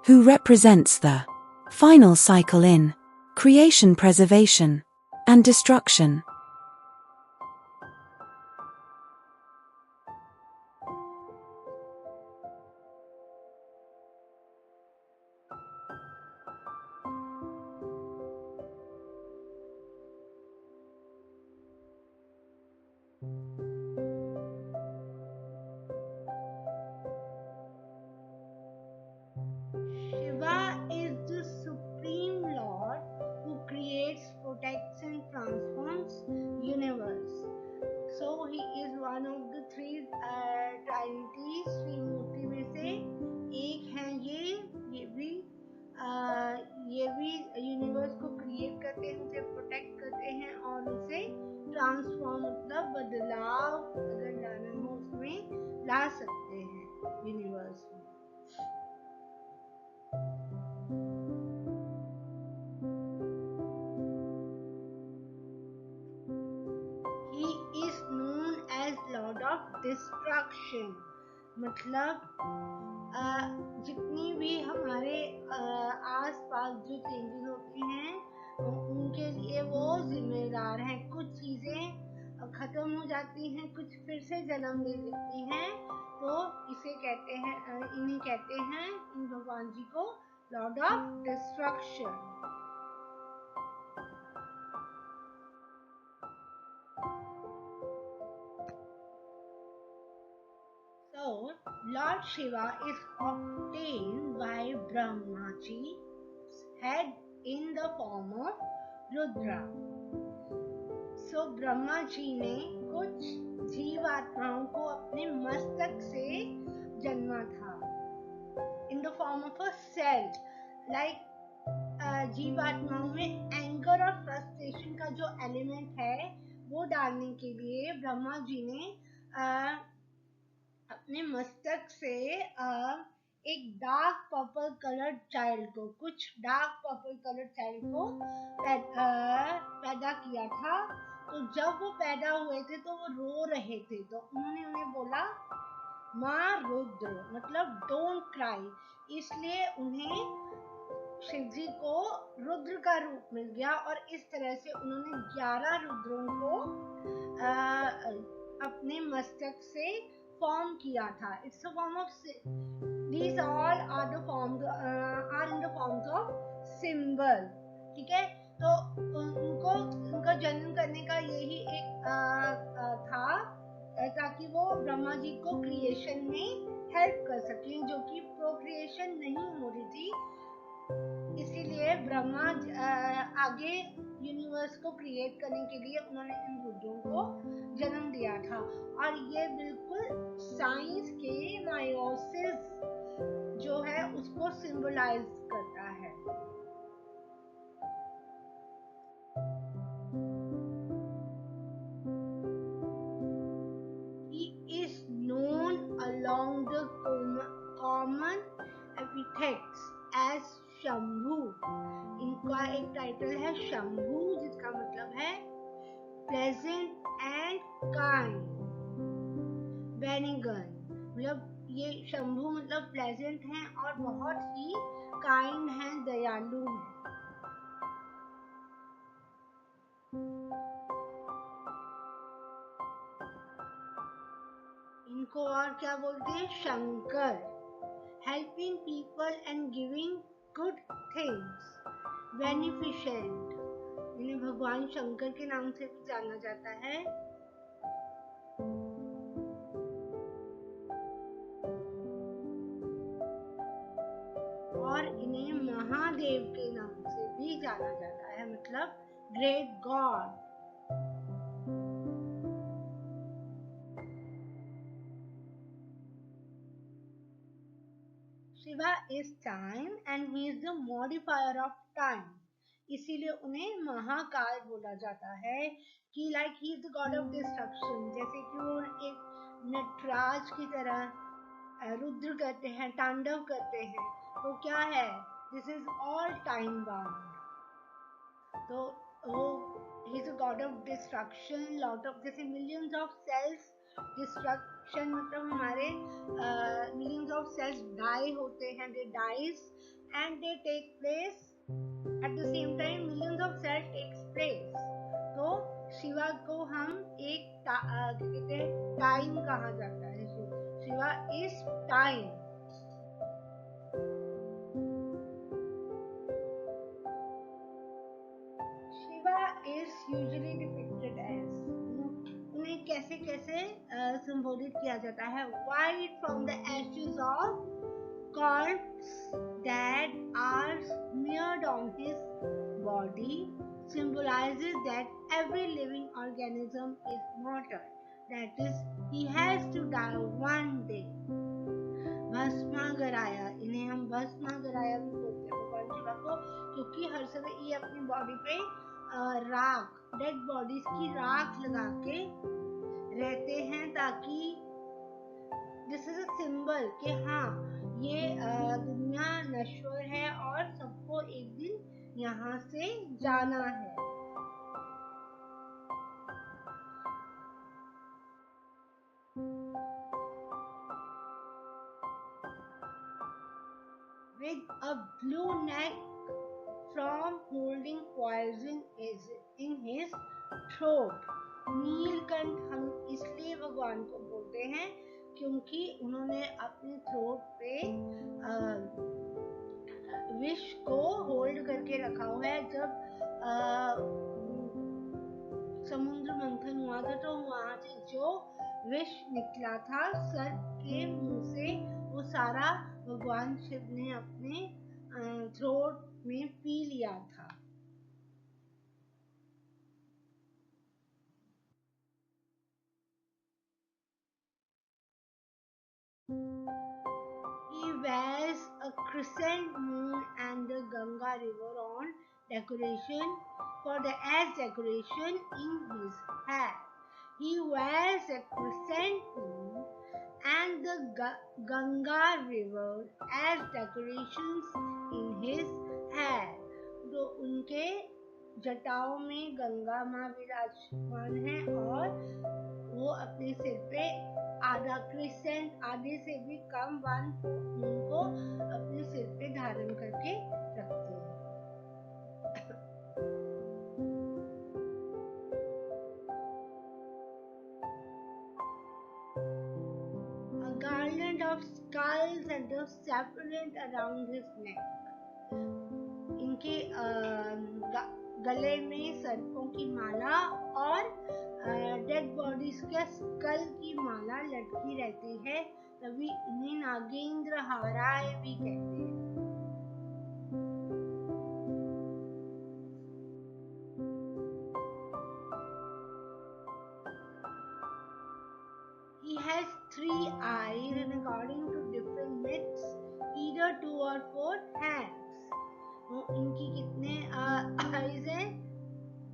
who represents the final cycle in creation, preservation, and destruction. Shiva is the supreme lord who creates, protects and transforms universe. So he is one of the three trinities, त्रिमूर्ति में से एक है ये भी universe को create करते हैं, उसे प्रोटेक्ट करते हैं और उसे ट्रांसफॉर्म मतलब बदलाव अगर लाना हो उसमें ला सकते हैं यूनिवर्स में. He is known as Lord of Destruction. मतलब जितनी भी हमारे आसपास जो चेंजेस होते हैं उनके लिए वो जिम्मेदार हैं. कुछ चीजें खत्म हो जाती हैं, कुछ फिर से जन्म ले लेती हैं, तो इसे कहते हैं, इन्हें कहते हैं इन भगवान जी को Lord of destruction. So, Lord Shiva is obtained by Brahmaji's head in the form of Rudra. So, Brahma ji ने कुछ जीवात्माओं को अपने मस्तक से जन्मा था. In the form of a cell, like जीवात्माओं में एंगर और फ्रस्ट्रेशन का जो एलिमेंट है वो डालने के लिए ब्रह्मा जी ने अपने मस्तक से एक डार्क पर्पल कलर्ड चाइल्ड को, कुछ डार्क पर्पल कलर्ड चाइल्ड को पैदा किया था. तो जब वो पैदा हुए थे तो वो रो रहे थे, तो उन्होंने उन्हें बोला माँ रुद्र, मतलब डोंट क्राई. इसलिए उन्हें शिव जी को रुद्र का रूप मिल गया और इस तरह से उन्होंने 11 रुद्रों को अपने मस्तक से फॉर्म किया था. It's a form of, these all are the forms are in the forms of symbol. ठीक है, तो उनका जन्म करने का यही एक था ताकि वो ब्रह्मा जी को क्रिएशन में हेल्प कर सकें, जो कि प्रोक्रिएशन नहीं हो रही थी. इसीलिए ब्रह्मा आगे यूनिवर्स को क्रिएट करने के लिए उन्होंने इन रुद्रों को जन्म दिया था. और ये बिल्कुल साइंस के मायोसिस जो है उसको सिंबलाइज करता है. He is known along the common epithets as Shambhu. इनका एक टाइटल है शंभू, जिसका मतलब है प्लेजेंट एंड काइंड. बेनिगन, मतलब ये शंभू मतलब प्लेजेंट हैं और बहुत ही काइंड हैं, दयालु हैं. इनको और क्या बोलते हैं, Shankar. Helping people and giving good things, beneficent. इन्हें भगवान शंकर के नाम से भी जाना जाता है. और इन्हें महादेव के नाम से भी जाना जाता है, मतलब great God. Shiva is time and he is the modifier of time. इसीलिए उन्हें महाकाल बोला जाता है कि like he is the God of destruction. जैसे कि वो एक नटराज की तरह रुद्र करते हैं, तांडव करते हैं, तो क्या है, this is all time bound. तो वो he is a god of destruction, lot of, जैसे millions of cells destruct destruction मतलब हमारे मिलियंस ऑफ सेल्स डाई होते हैं, they dies and they take place at the same time millions of cell takes place. तो शिवा को हम एक कहते हैं टाइम कहा जाता है, Shiva is time. Shiva is usually depicted as, उन्हें कैसे कैसे संबोधित किया जाता है, white from the ashes of corpse that are smeared on his body symbolizes that every living organism is mortal, that is he has to die one day। भस्मागराया, इन्हें हम भस्मागराया भी बोलते हैं भगवान शिवा को, क्योंकि हर समय ये अपनी बॉडी पे राख, डेड बॉडीज की राख लगा के रहते हैं, ताकि दिस इज अ सिंबल कि हाँ ये दुनिया नश्वर है और सबको एक दिन यहाँ से जाना है। With a blue neck from holding poison is in his throat। Neelkanth हम इसलिए भगवान को बोलते हैं क्योंकि उन्होंने अपने थ्रोट पे विष को होल्ड करके रखा हुआ है। जब समुद्र मंथन हुआ था तो वहां से जो विष निकला था सर्प के मुंह से, वो सारा भगवान शिव ने अपने थ्रोट में पी लिया था। He wears a crescent moon and the Ganga river on decoration as decoration in his hair। He wears a crescent moon and the Ganga river as decorations in his hair। तो उनके जटाओं में गंगा माँ विराजमान है और वो अपने सिर पे आधा क्रिसेंट, आधे से भी कम वन मून को अपने सिर पे धारण करके रखते हैं। A garland of skulls and a sapient around his neck। इनके गले में सर्पों की माला और डेड बॉडीज के स्कल की माला लटकी रहती है, तभी इन्हें नागेंद्र हाराय भी कहते हैं। He has 3 eyes and according to different myths either 2 or 4 hands। तो इनकी कितने आईज हैं?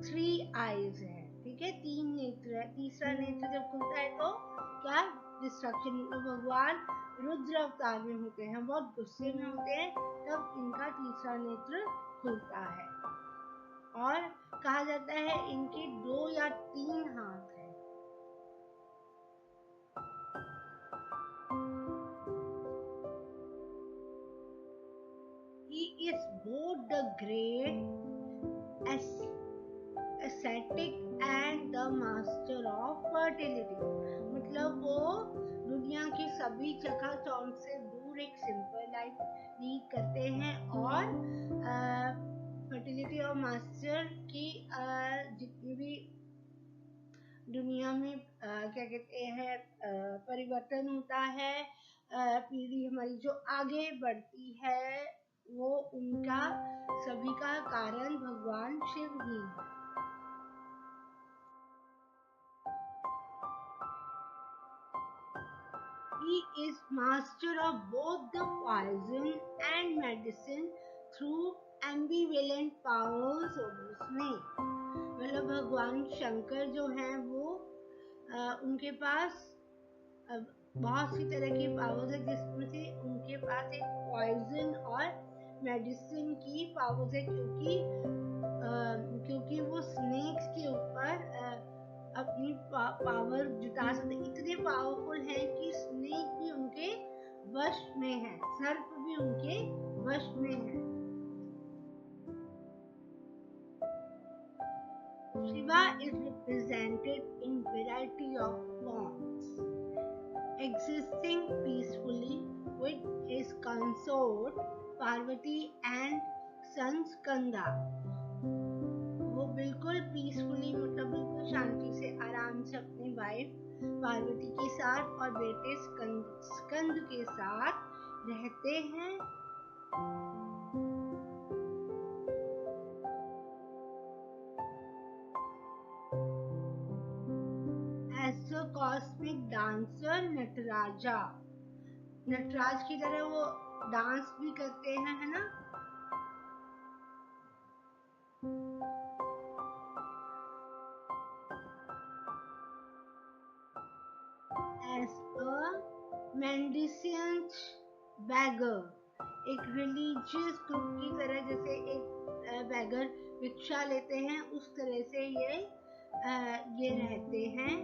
3 आईज हैं, ठीक है, 3 नेत्र है। तीसरा नेत्र जब खुलता है तो क्या डिस्ट्रक्शन, भगवान रुद्र अवतार में होते हैं, बहुत गुस्से में होते हैं, तब इनका तीसरा नेत्र खुलता है। और कहा जाता है इनके 2 या 3 हाथ हैं। He is both the great ascetic and the master of fertility। मतलब वो दुनिया की सभी चकाचौंध से दूर एक सिंपल लाइफ लीड करते हैं और फर्टिलिटी और मास्टर की जितनी भी दुनिया में क्या कहते हैं परिवर्तन होता है, पीढ़ी हमारी जो आगे बढ़ती है, वो उनका सभी का कारण भगवान शिव ही है। He is master of both the poison and medicine through ambivalent powers of the snake। मतलब भगवान शंकर जो हैं वो उनके पास बहुत सी तरह की पावर्स है, जिसमें से उनके पास एक पॉइजन और मेडिसिन की पावर्स है, क्योंकि वो स्नेक्स के ऊपर अपनी पावर जुटा सकते, इतने पावरफुल हैं कि स्नेक भी उनके वश में है, सर्प भी उनके वश में है। Shiva is represented in variety of forms, existing peacefully with his consort Parvati and son Skanda. वो बिल्कुल पीसफुली मतलब बिल्कुल शांति से आराम से अपनी वाइफ पार्वती के साथ और बेटे स्कंद के साथ रहते हैं। As a cosmic dancer, Nataraj की तरह वो डांस भी करते हैं, है ना। As a mendicant beggar, एक रिलीजियस ग्रुप की तरह, जैसे एक बैगर भिक्षा लेते हैं उस तरह से ये रहते हैं।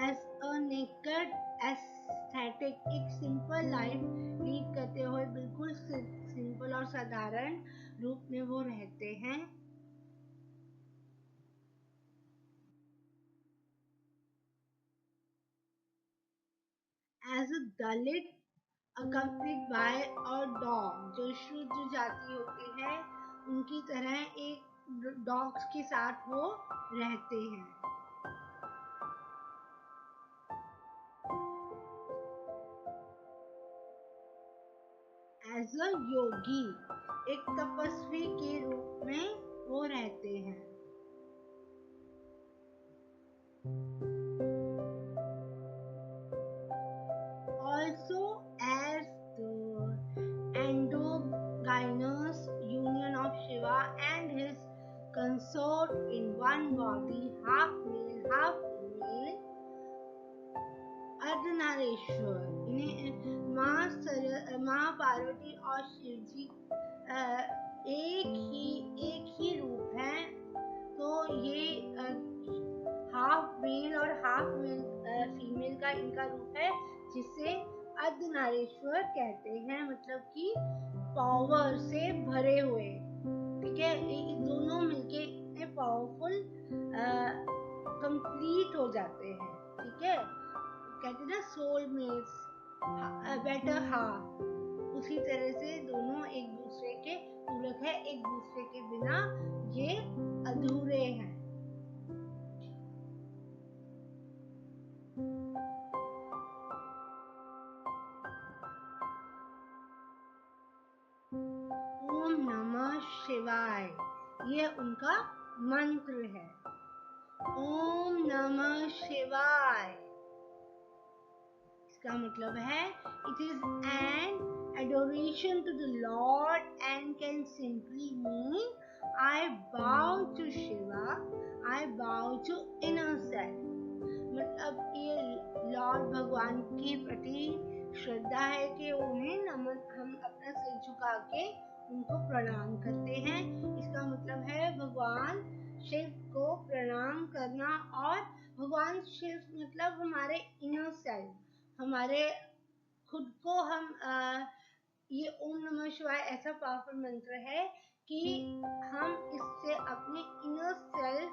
As a naked aesthetic, एक सिंपल लाइफ लीड करते हुए बिल्कुल सिंपल और साधारण रूप में वो रहते हैं। As a Dalit, accompanied by a dog, जो शूद्र जाति होती है उनकी तरह एक डॉग्स के साथ वो रहते हैं। As a yogi, एक तपस्वी के रूप में वो रहते हैं। Also as the androgynous union of Shiva and his consort in one body, half male, half female, Ardhanarishvara, इन्हें माँ पार्वती और शिव जी एक ही रूप है, तो ये हाफ मेल और हाफ फीमेल का इनका रूप है, जिसे अर्धनारीश्वर कहते हैं, मतलब कि पावर से भरे हुए। ठीक है, ये दोनों मिलके इतने पावरफुल कंप्लीट हो जाते हैं। ठीक है, कहते हैं ना सोलमेट्स, बेटर हाफ, उसी तरह से दोनों एक दूसरे के पूरक है, एक दूसरे के बिना ये अधूरे हैं। ओम नमः शिवाय, ये उनका मंत्र है। ओम नमः शिवाय, इसका मतलब है it is an adoration to the Lord and can simply mean I bow to Shiva, I bow to inner self। मतलब ये लॉर्ड भगवान के प्रति श्रद्धा है कि उन्हें नमन, हम अपना सिर झुका के उनको प्रणाम करते हैं। इसका मतलब है भगवान शिव को प्रणाम करना, और भगवान शिव मतलब हमारे इनर सेल्फ, हमारे खुद को हम ये ओम नमः शिवाय ऐसा पावरफुल मंत्र है कि हम इससे अपने इनर सेल्फ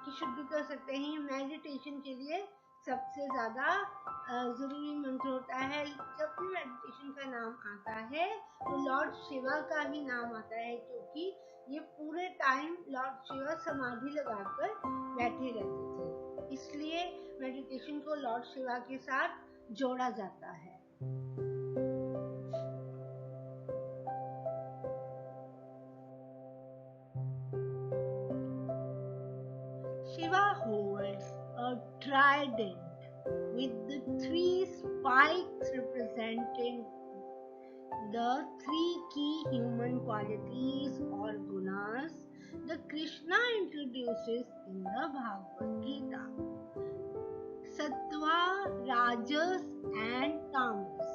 की शुद्धि कर सकते हैं। मेडिटेशन के लिए सबसे ज्यादा जरूरी मंत्र होता है। जब भी मेडिटेशन का नाम आता है तो लॉर्ड शिवा का ही नाम आता है, क्योंकि ये पूरे टाइम लॉर्ड शिवा समाधि लगाकर बैठे रहते थे, इसलिए मेडिटेशन को लॉर्ड शिवा के साथ जोड़ा जाता है। Shiva holds a trident with the 3 spikes representing the 3 key human qualities or gunas that Krishna introduces in the Bhagavad Gita: Sattva, Rajas and Tamas.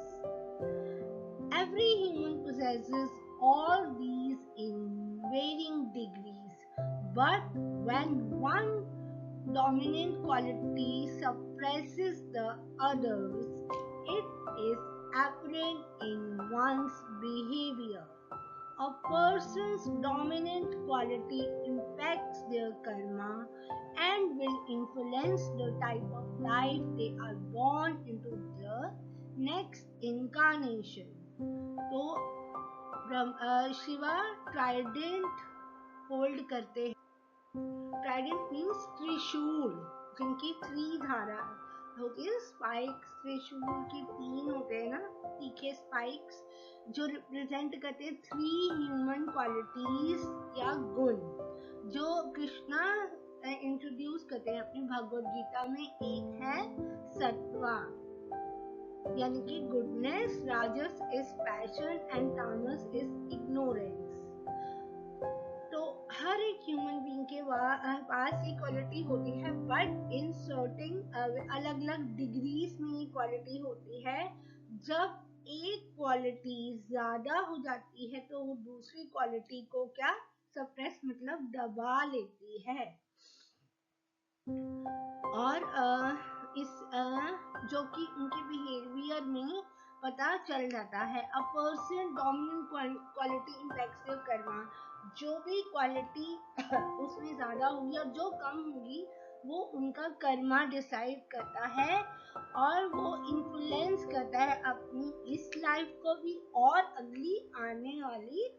Every human possesses all these in varying degrees, but when one dominant quality suppresses the others, it is apparent in one's behavior. A person's dominant quality impacts their karma and will influence the type of life they are born into the next incarnation. तो Shiva Trident hold करते हैं। Trident means त्रिशूल, जिनकी 3 धारा होती है। Spikes त्रिशूल की 3 होते हैं ना, तीखे स्पाइक्स, जो रिप्रेजेंट करते हैं 3 ह्यूमन क्वालिटीज या गुण, जो कृष्णा इंट्रोड्यूस करते हैं अपनी भगवद गीता में। एक है सत्वा, यानी कि goodness, Rajas is passion and तामस इज इग्नोरेंस। तो हर एक ह्यूमन बीइंग के पास ये क्वालिटी होती है, बट इन सर्टेन अलग अलग डिग्रीज में ये क्वालिटी होती है। जब एक क्वालिटी ज्यादा हो जाती है तो वो दूसरी क्वालिटी को क्या सप्रेस मतलब दबा लेती है। और इस जो कि उनके बिहेवियर में पता चल जाता है। A person dominant quality impacts their karma, जो भी क्वालिटी उसमें ज्यादा होगी और जो कम होगी वो उनका कर्मा डिसाइड करता है, और वो इन्फ्लुएंस करता है अपनी इस लाइफ को भी और अगली आने वाली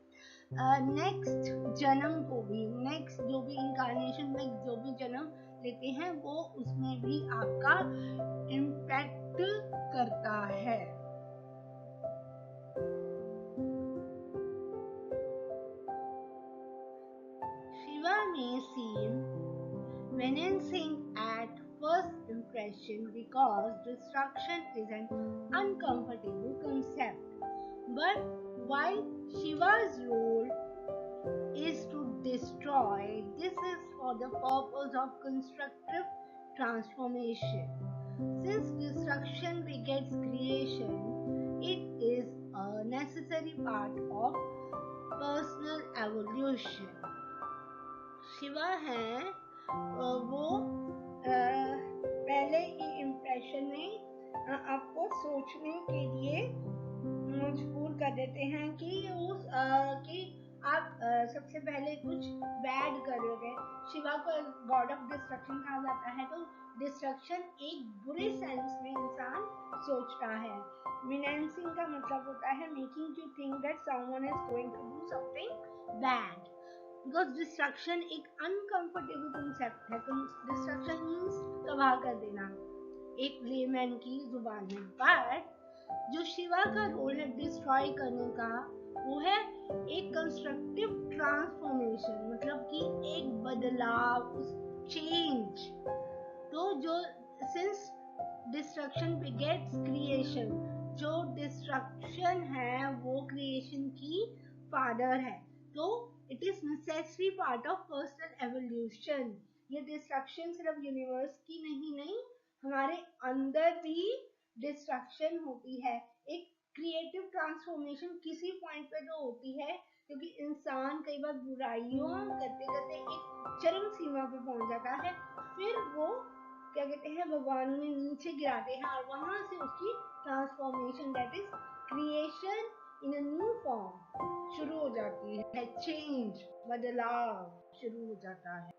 नेक्स्ट जन्म को भी। नेक्स्ट जो भी इंकारनेशन में जो भी जन्म लेते हैं वो उसमें भी आपका इम्पैक्ट करता है। Shiva may seem menacing at first impression because destruction is an uncomfortable concept, but while Shiva's role is to destroy, this is for the purpose of constructive transformation. Since destruction begets creation, it is a necessary part of personal evolution. Shiva है वो पहले ही impression में आपको सोचने के लिए मजबूर कर देते हैं कि कि आप सबसे पहले कुछ बैड करोगे। शिवा को गॉड ऑफ डिस्ट्रक्शन कहा जाता है, तो डिस्ट्रक्शन एक बुरे सेंस में इंसान सोचता है। मिनेंसिंग का मतलब होता है making you think that someone is going to do something bad, because destruction एक अनकंफर्टेबल कंसेप्ट है। डिस्ट्रक्शन मीन्स तबाह कर देना एक लेमैन की जुबान में, बट जो शिवा का रोल है डिस्ट्रॉय करने का, वो है एक कंस्ट्रक्टिव ट्रांसफॉर्मेशन, मतलब कि एक बदलाव, चेंज। तो जो सिंस डिस्ट्रक्शन बिगेट्स क्रिएशन, जो डिस्ट्रक्शन है वो क्रिएशन की फादर है, तो it is necessary part of personal evolution. ये डिस्ट्रक्शन सिर्फ यूनिवर्स की नहीं, हमारे अंदर भी डिस्ट्रक्शन होती है। एक क्रिएटिव ट्रांसफॉर्मेशन किसी पॉइंट पे तो होती है, क्योंकि इंसान कई बार बुराइयों करते करते एक चरम सीमा पे पहुंच जाता है, फिर वो क्या कहते हैं भगवान में नीचे गिराते हैं, और वहां से उसकी transformation that is creation in a new form शुरू हो जाती है। चेंज, बदलाव शुरू हो जाता है।